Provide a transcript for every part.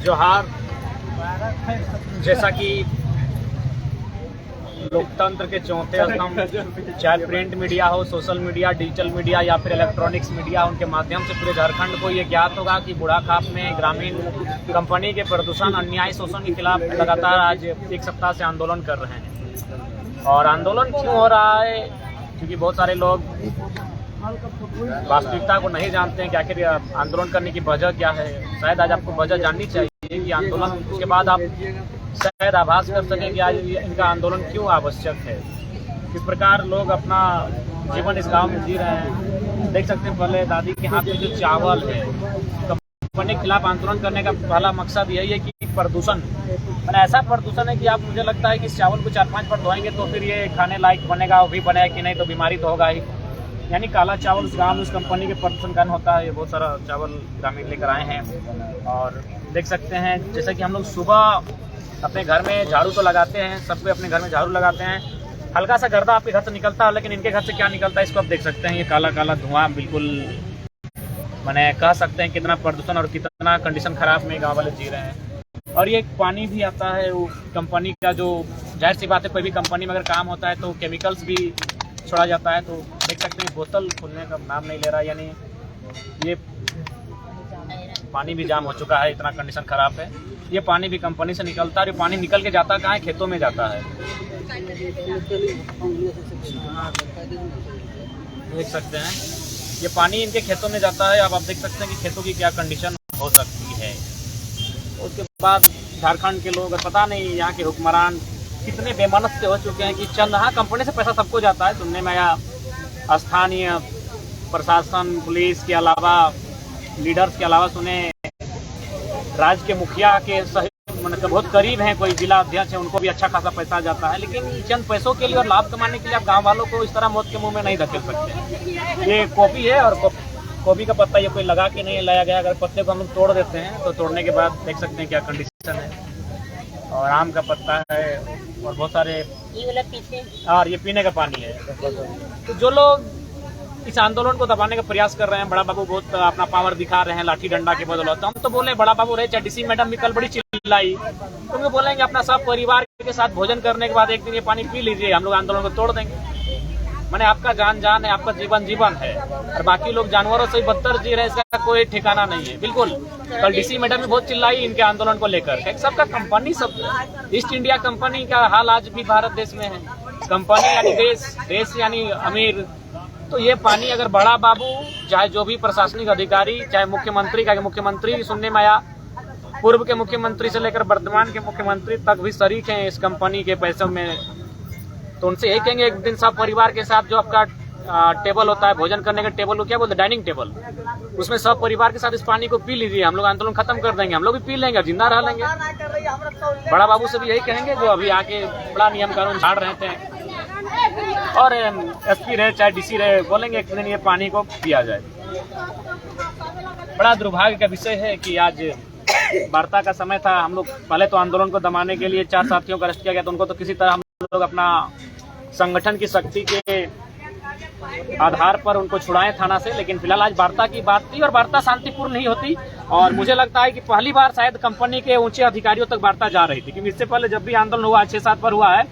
जोहार। जैसा कि लोकतंत्र के चौथे स्तंभ चाहे प्रिंट मीडिया हो, सोशल मीडिया, डिजिटल मीडिया या फिर इलेक्ट्रॉनिक्स मीडिया, उनके माध्यम से पूरे झारखंड को ये ज्ञात होगा कि बुढ़ाखाप में ग्रामीण कंपनी के प्रदूषण अन्याय शोषण के खिलाफ लगातार आज एक सप्ताह से आंदोलन कर रहे हैं। और आंदोलन क्यों हो रहा है? क्योंकि बहुत सारे लोग वास्तविकता को नहीं जानते हैं कि आखिर आंदोलन करने की वजह क्या है। शायद आज आपको वजह जाननी चाहिए कि आंदोलन, उसके बाद आप शायद आभास कर सकें कि आज इनका आंदोलन क्यों आवश्यक है। किस प्रकार लोग अपना जीवन इस गांव में जी रहे हैं। देख सकते हैं पहले दादी के हाथ में जो चावल है, कंपनी के खिलाफ आंदोलन करने का पहला मकसद यही है कि प्रदूषण, मैंने ऐसा प्रदूषण है कि आप, मुझे लगता है कि इस चावल को 4-5 बार धोएंगे तो फिर ये खाने लायक बनेगा, वो भी बनेगा कि नहीं तो बीमारी तो होगा ही। यानी काला चावल उस गाँव में उस कंपनी के प्रदूषण कारण होता है। ये बहुत सारा चावल ग्रामीण लेकर आए हैं और देख सकते हैं जैसा कि हम लोग सुबह अपने घर में झाड़ू तो लगाते हैं, सबको अपने घर में झाड़ू लगाते हैं। हल्का सा गर्दा आपके घर से निकलता है, लेकिन इनके घर से क्या निकलता है इसको आप देख सकते हैं। ये काला काला धुआं, बिल्कुल मैंने कह सकते हैं कितना प्रदूषण और कितना कंडीशन खराब में गाँव वाले जी रहे हैं। और ये पानी भी आता है वो कंपनी का, जो जाहिर सी बात है कोई भी कंपनी में अगर काम होता है तो केमिकल्स भी छोड़ा जाता है। तो देख सकते हैं बोतल खुलने का नाम नहीं ले रहा, यानी ये पानी भी जाम हो चुका है, इतना कंडीशन खराब है। ये पानी भी कंपनी से निकलता है और ये पानी निकल के जाता कहाँ है? खेतों में जाता है। देख सकते हैं ये पानी इनके खेतों में जाता है। अब आप देख सकते हैं कि खेतों की क्या कंडीशन हो सकती है। उसके बाद झारखंड के लोग, पता नहीं यहाँ के हुक्मरान कितने बेमनस से हो चुके हैं कि चंद, हाँ कंपनी से पैसा सबको जाता है। सुनने में आया स्थानीय प्रशासन, पुलिस के अलावा, लीडर्स के अलावा सुने राज्य के मुखिया के मतलब बहुत करीब हैं, कोई जिला अध्यक्ष है, उनको भी अच्छा खासा पैसा जाता है। लेकिन चंद पैसों के लिए और लाभ कमाने के लिए आप गांव वालों को इस तरह मौत के मुंह में नहीं धकेल सकते। ये कॉफी है और कॉफी का पत्ता ये कोई लगा के नहीं लाया गया। अगर पत्ते को हम लोग तोड़ देते हैं तो तोड़ने के बाद देख सकते हैं क्या कंडीशन है। और आम का पत्ता है और बहुत सारे, और ये पीने का पानी है। तो जो लोग इस आंदोलन को दबाने का प्रयास कर रहे हैं, बड़ा बाबू बहुत अपना पावर दिखा रहे हैं लाठी डंडा के बदौलत। हम तो बोले बड़ा बाबू रहे, चाहे डीसी मैडम भी कल बड़ी चिल्लाई, तो बोलेंगे अपना सब परिवार के साथ भोजन करने के बाद एक दिन ये पानी पी लीजिए, हम लोग आंदोलन को तोड़ देंगे। मैंने आपका जान जान है, आपका जीवन जीवन है, और बाकी लोग जानवरों से बदतर जी रहे हैं, इसका कोई ठिकाना नहीं है। बिल्कुल कल डीसी मैडम भी बहुत चिल्लाई इनके आंदोलन को लेकर। सबका कंपनी, सब ईस्ट इंडिया कंपनी का हाल आज भी भारत देश में है। कंपनी यानी देश, देश यानी अमीर। तो ये पानी अगर बड़ा बाबू, चाहे जो भी प्रशासनिक अधिकारी, चाहे मुख्यमंत्री का, मुख्यमंत्री सुनने में आया पूर्व के मुख्यमंत्री से लेकर वर्तमान के मुख्यमंत्री तक भी शरीक हैं इस कंपनी के पैसों में। तो उनसे यही कहेंगे एक दिन सब परिवार के साथ जो आपका टेबल होता है, भोजन करने का टेबल को क्या बोलते हैं, डाइनिंग टेबल, उसमें सब परिवार के साथ इस पानी को पी लीजिए, हम लोग आंदोलन खत्म कर देंगे, हम लोग भी पी लेंगे, जिंदा रह लेंगे। बड़ा बाबू से भी यही कहेंगे जो अभी आके बड़ा नियम कानून झाड़ रहे थे। और एसपी रहे चाहे डीसी रहे, बोलेंगे एक दिन ये पानी को पिया जाए। बड़ा दुर्भाग्य का विषय है कि आज वार्ता का समय था। हम लोग पहले तो आंदोलन को दबाने के लिए 4 साथियों को अरेस्ट किया गया, तो उनको तो किसी तरह हम लोग अपना संगठन की शक्ति के आधार पर उनको छुड़ाएं थाना से। लेकिन फिलहाल आज वार्ता की बात थी और वार्ता शांतिपूर्ण नहीं होती। और मुझे लगता है कि पहली बार शायद कंपनी के ऊंचे अधिकारियों तक वार्ता जा रही थी, क्योंकि इससे पहले जब भी आंदोलन हुआ 6-7 बार हुआ है,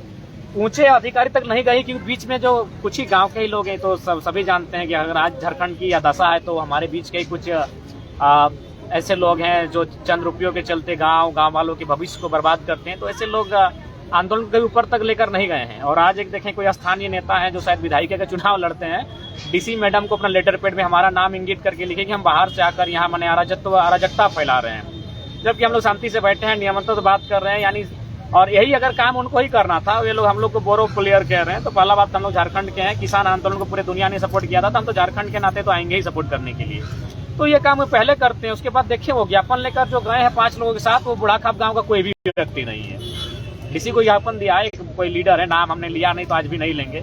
ऊंचे अधिकारी तक नहीं गई, क्योंकि बीच में जो कुछ ही गांव के ही लोग हैं। तो सभी जानते हैं कि अगर आज झारखंड की यह दशा है तो हमारे बीच के ही कुछ ऐसे लोग हैं जो चंद रुपयों के चलते गांव वालों के भविष्य को बर्बाद करते हैं। तो ऐसे लोग आंदोलन के ऊपर तक लेकर नहीं गए हैं। और आज एक देखें कोई स्थानीय नेता है जो शायद विधायिका का चुनाव लड़ते हैं, डीसी मैडम को अपना लेटर पैड में हमारा नाम इंगित करके लिखे कि हम बाहर से आकर यहाँ मैंने अराजकता फैला रहे हैं, जबकि हम लोग शांति से बैठे हैं, नियमतों से बात कर रहे हैं। यानी और यही अगर काम उनको ही करना था, ये लोग हम लोग को बोरो प्लेयर कह रहे हैं। तो पहला बात, हम लोग झारखंड के हैं, किसान आंदोलन को पूरे दुनिया ने सपोर्ट किया था, तो हम तो झारखंड के नाते तो आएंगे ही सपोर्ट करने के लिए। तो ये काम वो पहले करते हैं। उसके बाद देखिए वो ज्ञापन लेकर जो गए हैं 5 लोगों के साथ, वो बुढ़ाखाप गाँव का कोई भी व्यक्ति नहीं है। किसी को ज्ञापन दिया है, कोई लीडर है, नाम हमने लिया नहीं तो आज भी नहीं लेंगे।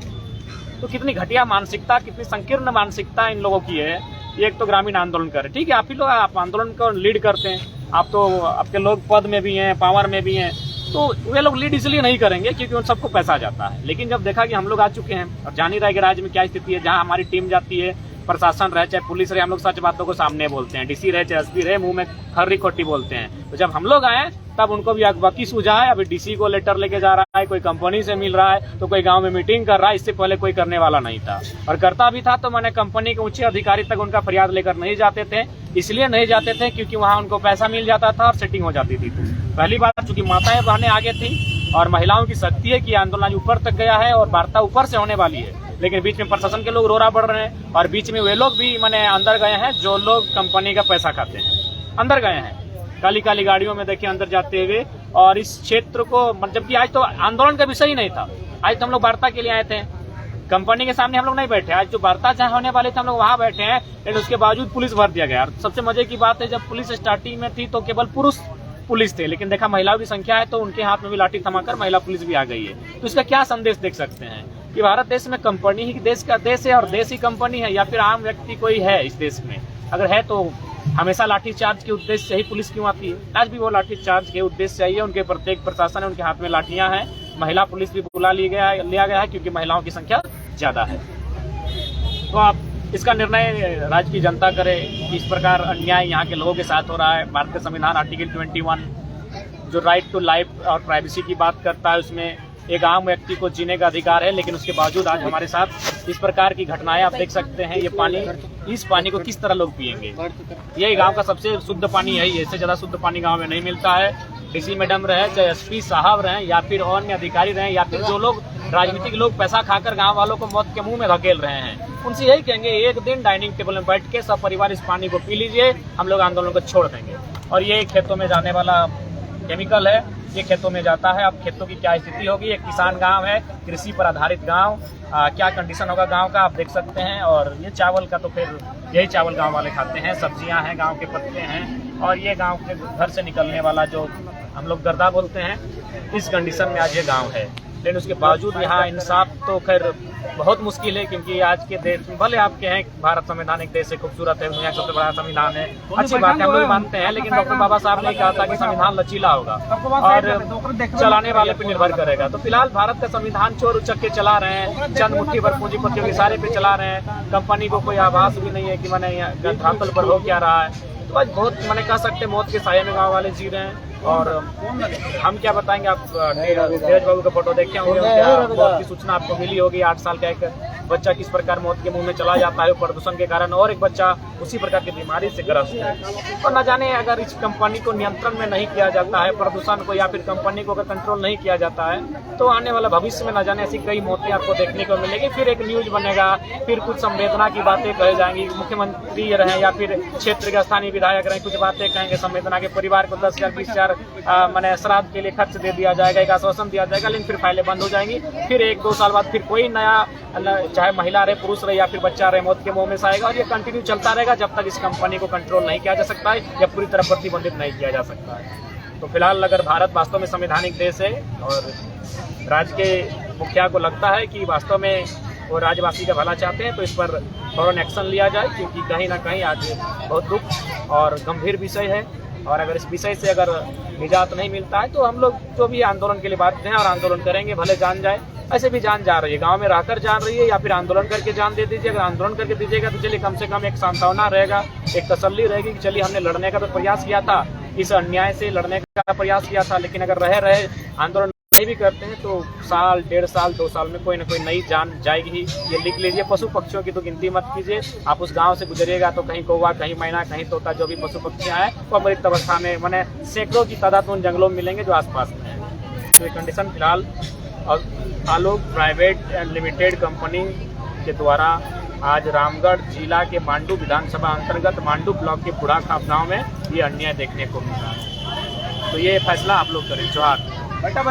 तो कितनी घटिया मानसिकता, कितनी संकीर्ण मानसिकता इन लोगों की है। एक तो ग्रामीण आंदोलन कर रहे, ठीक है आप ही लोग, आप आंदोलन को लीड करते हैं, आप तो आपके लोग पद में भी हैं, पावर में भी हैं, तो वे लोग लीड इसलिए नहीं करेंगे क्योंकि उन सबको पैसा जाता है। लेकिन जब देखा कि हम लोग आ चुके हैं और जान ही रहे कि राज्य में क्या स्थिति है, जहाँ हमारी टीम जाती है प्रशासन रहे चाहे पुलिस रहे, हम लोग सच बातों को सामने बोलते हैं। डीसी रहे चाहे एसपी रहे, मुंह में खर्री खोटी बोलते हैं। तो जब हम लोग आए तब उनको भी अगबकी सूझा है। अभी डीसी को लेटर लेके जा रहा है, कोई कंपनी से मिल रहा है, तो कोई गांव में मीटिंग कर रहा है। इससे पहले कोई करने वाला नहीं था, और करता भी था तो मैंने कंपनी के ऊंचे अधिकारी तक उनका फरियाद लेकर नहीं जाते थे। इसलिए नहीं जाते थे क्योंकि वहाँ उनको पैसा मिल जाता था और सेटिंग हो जाती थी। पहली बात, चूंकि माताएं बहनें आगे थी और महिलाओं की शक्ति है कि आंदोलन ऊपर तक गया है और वार्ता ऊपर से होने वाली है, लेकिन बीच में प्रशासन के लोग रोरा बढ़ रहे हैं और बीच में वे लोग भी मैंने अंदर गए हैं जो लोग कंपनी का पैसा खाते हैं, अंदर गए हैं काली काली गाड़ियों में देखिए अंदर जाते हुए। और इस क्षेत्र को, जबकि आज तो आंदोलन का विषय ही नहीं था, आज तो हम लोग वार्ता के लिए आए थे। कंपनी के सामने हम लोग नहीं बैठे, आज जो वार्ता जहाँ होने वाले थे हम लोग वहाँ बैठे हैं, लेकिन उसके बावजूद पुलिस भर दिया गया। सबसे मजे की बात है, जब पुलिस स्टार्टिंग में थी तो केवल पुरुष पुलिस थे, लेकिन देखा महिलाओं की संख्या है तो उनके हाथ में भी लाठी थमाकर महिला पुलिस भी आ गई है। तो इसका क्या संदेश देख सकते हैं कि भारत देश में कंपनी ही देश का देश है और देश ही कंपनी है, या फिर आम व्यक्ति कोई है इस देश में? अगर है तो हमेशा लाठीचार्ज के उद्देश्य से ही पुलिस क्यों आती है? आज भी वो लाठीचार्ज के उद्देश्य से आई है। उनके प्रत्येक प्रशासन है, उनके हाथ में लाठियां हैं। महिला पुलिस भी बुला लिया गया है क्योंकि महिलाओं की संख्या ज्यादा है। तो आप इसका निर्णय राज्य की जनता करे कि इस प्रकार अन्याय यहाँ के लोगों के साथ हो रहा है। भारत का संविधान आर्टिकल 21 जो राइट टू लाइफ और प्राइवेसी की बात करता है, उसमें एक आम व्यक्ति को जीने का अधिकार है, लेकिन उसके बावजूद आज हमारे साथ इस प्रकार की घटनाएं आप देख सकते हैं। ये पानी, इस पानी को किस तरह लोग पिएंगे? यही गांव का सबसे शुद्ध पानी यही है, इससे ज्यादा शुद्ध पानी गांव में नहीं मिलता है। डीसी मैडम रहे चाहे एसपी साहब रहे या फिर अन्य अधिकारी रहे या फिर जो लोग राजनीतिक लोग पैसा खाकर गांव वालों को मौत के मुंह में धकेल रहे हैं, उनसे यही कहेंगे एक दिन डाइनिंग टेबल में बैठ के सब परिवार इस पानी को पी लीजिए, हम लोग आंदोलन को छोड़ देंगे। और ये खेतों में जाने वाला केमिकल है, ये खेतों में जाता है। अब खेतों की क्या स्थिति होगी? एक किसान गांव है, कृषि पर आधारित गांव, क्या कंडीशन होगा गांव का आप देख सकते हैं। और ये चावल का तो फिर यही चावल गांव वाले खाते हैं, सब्जियां हैं, गांव के पत्ते हैं, और ये गांव के घर से निकलने वाला जो हम लोग गर्दा बोलते हैं, इस कंडीशन में आज ये गांव है। लेकिन उसके बावजूद यहाँ इंसाफ तो खैर बहुत मुश्किल है, क्योंकि आज के देश में भले आपके हैं भारत संविधान एक देश है, खूबसूरत है, दुनिया का सबसे बड़ा संविधान है, अच्छी बात है, हम लोग मानते हैं। लेकिन डॉक्टर बाबा साहब ने कहा था कि संविधान लचीला होगा और चलाने वाले पे निर्भर करेगा। तो फिलहाल भारत का संविधान चोर उचक्के चला रहे हैं, चंद मुट्ठी भर पूंजीपतियों के इशारे पे चला रहे हैं। कंपनी को कोई आभास भी नहीं है कि मैंने धरातल पर हो क्या रहा है। तो आज बहुत मैंने कह सकते हैं मौत के साये में गाँव वाले जी रहे हैं। और हम क्या बताएंगे, आप नीरज बाबू का फोटो देखे होंगे, मौत की सूचना आपको मिली होगी। 8 साल का एक बच्चा किस प्रकार मौत के मुंह में चला जाता है प्रदूषण के कारण, और एक बच्चा उसी प्रकार की बीमारी से ग्रस्त है। और न जाने अगर इस कंपनी को नियंत्रण में नहीं किया जाता है, प्रदूषण को, या फिर कंपनी को अगर कंट्रोल नहीं किया जाता है, तो आने वाला भविष्य में न जाने ऐसी कई मौतें आपको देखने को मिलेगी। फिर एक न्यूज बनेगा, फिर कुछ संवेदना की बातें कही जाएंगी, मुख्यमंत्री रहे या फिर क्षेत्र के स्थानीय विधायक रहे, कुछ बातें कहेंगे संवेदना के, परिवार को 10,000 20,000 मैंने श्राद्ध के लिए खर्च दे दिया जाएगा, एक आश्वासन दिया जाएगा, लेकिन फिर फाइलें बंद हो जाएंगी। फिर 1-2 साल बाद फिर कोई नया, चाहे महिला रहे, पुरुष रहे या फिर बच्चा रहे, मौत के मुंह में आएगा। और ये कंटिन्यू चलता रहेगा जब तक इस कंपनी को कंट्रोल नहीं किया जा सकता है या पूरी तरह प्रतिबंधित नहीं किया जा सकता है। तो फिलहाल अगर भारत वास्तव में संवैधानिक देश है और राज्य के मुखिया को लगता है कि वास्तव में वो राज्यवासी का भला चाहते हैं, तो इस पर फौरन एक्शन लिया जाए, क्योंकि कहीं ना कहीं आज बहुत दुख और गंभीर विषय है। और अगर इस विषय से अगर निजात नहीं मिलता है तो हम लोग जो भी आंदोलन के लिए बाध्य हैं और आंदोलन करेंगे, भले जान जाए। ऐसे भी जान जा रही है, गांव में रहकर जान रही है, या फिर आंदोलन करके जान दे दीजिए। अगर आंदोलन करके दीजिएगा तो चलिए कम से कम एक सांत्वना रहेगा, एक तसल्ली रहेगी कि चलिए हमने लड़ने का तो प्रयास किया था, इस अन्याय से लड़ने का प्रयास किया था। लेकिन अगर रहे आंदोलन नहीं भी करते हैं तो साल, 1.5 साल, 2 साल में कोई ना कोई नई जान जाएगी ही। ये लिख लीजिए, पशु पक्षियों की तो गिनती मत कीजिए। आप उस गांव से गुजरिएगा तो कहीं कौवा, कहीं मैना, कहीं तोता, जो भी पशु पक्षियाँ हैं वो मृत अवस्था में, मैंने सैकड़ों की तादाद उन जंगलों में मिलेंगे जो आसपास में है। तो ये कंडीशन फिलहाल और आलोक प्राइवेट एंड लिमिटेड कंपनी के द्वारा आज रामगढ़ जिला के मांडू विधानसभा अंतर्गत मांडू ब्लॉक के बुढ़ाखाप गाँव में ये अन्याय देखने को मिला है। तो ये फैसला आप लोग करें। जोहार। बैठा।